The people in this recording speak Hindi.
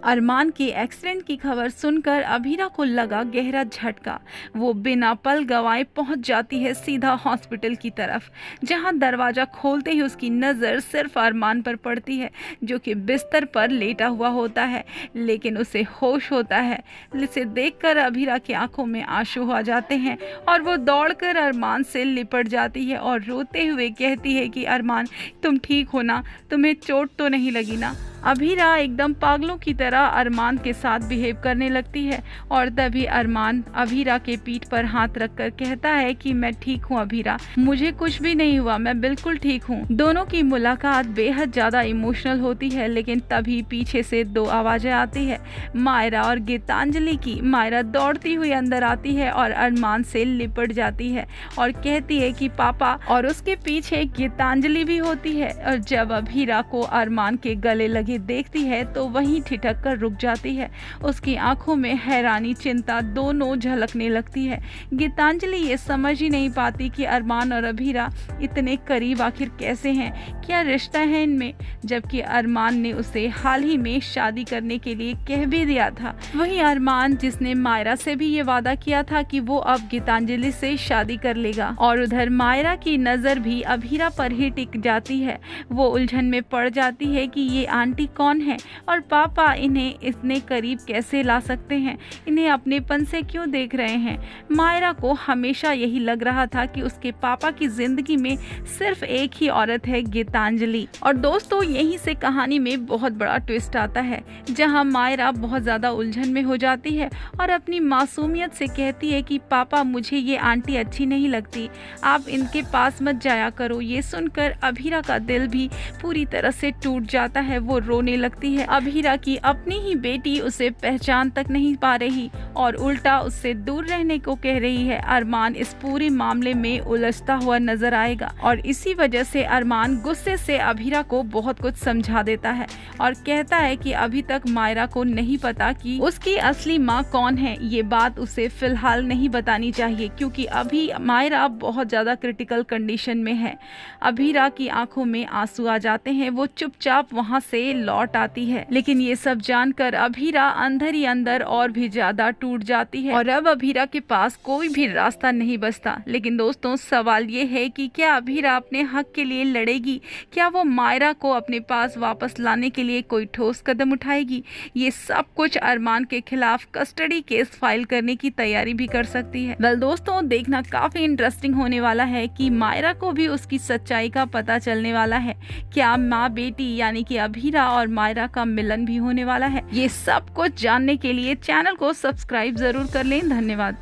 अरमान के एक्सीडेंट की खबर सुनकर अभीरा को लगा गहरा झटका। वो बिना पल गवाए पहुंच जाती है सीधा हॉस्पिटल की तरफ, जहां दरवाजा खोलते ही उसकी नज़र सिर्फ अरमान पर पड़ती है, जो कि बिस्तर पर लेटा हुआ होता है, लेकिन उसे होश होता है। इसे देखकर अभीरा की आंखों में आंसू आ जाते हैं और वो दौड़कर अरमान से लिपट जाती है और रोते हुए कहती है कि अरमान, तुम ठीक हो ना? तुम्हें चोट तो नहीं लगी ना? अभीरा एकदम पागलों की तरह अरमान के साथ बिहेव करने लगती है और तभी अरमान अभीरा के पीठ पर हाथ रखकर कहता है कि मैं ठीक हूँ अभीरा, मुझे कुछ भी नहीं हुआ, मैं बिल्कुल ठीक हूँ। दोनों की मुलाकात बेहद ज़्यादा इमोशनल होती है, लेकिन तभी पीछे से दो आवाज़ें आती है, मायरा और गीतांजलि की। मायरा दौड़ती हुई अंदर आती है और अरमान से लिपट जाती है और कहती है कि पापा, और उसके पीछे गीतांजलि भी होती है। और जब अभीरा को अरमान के गले लगे देखती है तो वहीं ठिठक कर रुक जाती है। उसकी आंखों में हैरानी, चिंता दोनों झलकने लगती है। गीतांजलि ये समझ ही नहीं पाती कि अरमान और अभीरा इतने करीब आखिर कैसे हैं, क्या रिश्ता है इनमें, जबकि अरमान ने उसे हाल ही में शादी करने के लिए कह भी दिया था। वहीं अरमान, जिसने मायरा से भी ये वादा किया था कि वो अब गीतांजलि से शादी कर लेगा, और उधर मायरा की नज़र भी अभीरा पर ही टिक जाती है। वो उलझन में पड़ जाती है कि ये आंटी कौन है और पापा इन्हें इतने करीब कैसे ला सकते हैं, इन्हें अपनेपन से क्यों देख रहे हैं। मायरा को हमेशा यही लग रहा था कि उसके पापा की जिंदगी में सिर्फ एक ही औरत है, गीतांजलि। और दोस्तों, यहीं से कहानी में बहुत बड़ा ट्विस्ट आता है, जहां मायरा बहुत ज्यादा उलझन में हो जाती है और अपनी मासूमियत से कहती है कि पापा, मुझे ये आंटी अच्छी नहीं लगती, आप इनके पास मत जाया करो। ये सुनकर अभीरा का दिल भी पूरी तरह से टूट जाता है। वो रोने लगती है। अभीरा की अपनी ही बेटी उसे पहचान तक नहीं पा रही और उल्टा उससे दूर रहने को कह रही है। अरमान इस पूरे मामले में उलझता हुआ नजर आएगा और इसी वजह से अरमान गुस्से से अभीरा को बहुत कुछ समझा देता है और कहता है कि अभी तक मायरा को नहीं पता कि उसकी असली माँ कौन है। ये बात उसे फिलहाल नहीं बतानी चाहिए, क्योंकि अभी मायरा बहुत ज्यादा क्रिटिकल कंडीशन में है। अभीरा की आंखों में आंसू आ जाते हैं। वो चुपचाप वहाँ से लौट आती है, लेकिन ये सब जानकर अभीरा अंदर ही अंदर और भी ज्यादा टूट जाती है और अब अभीरा के पास कोई भी रास्ता नहीं बचता। लेकिन दोस्तों, सवाल ये है कि क्या अभीरा अपने हक के लिए लड़ेगी? क्या वो मायरा को अपने पास वापस लाने के लिए कोई ठोस कदम उठाएगी? ये सब कुछ अरमान के खिलाफ कस्टडी केस फाइल करने की तैयारी भी कर सकती है। वेल दोस्तों, देखना काफी इंटरेस्टिंग होने वाला है कि मायरा को भी उसकी सच्चाई का पता चलने वाला है। क्या माँ बेटी यानी कि अभीरा और मायरा का मिलन भी होने वाला है? ये सब कुछ जानने के लिए चैनल को सब्सक्राइब जरूर कर लें। धन्यवाद।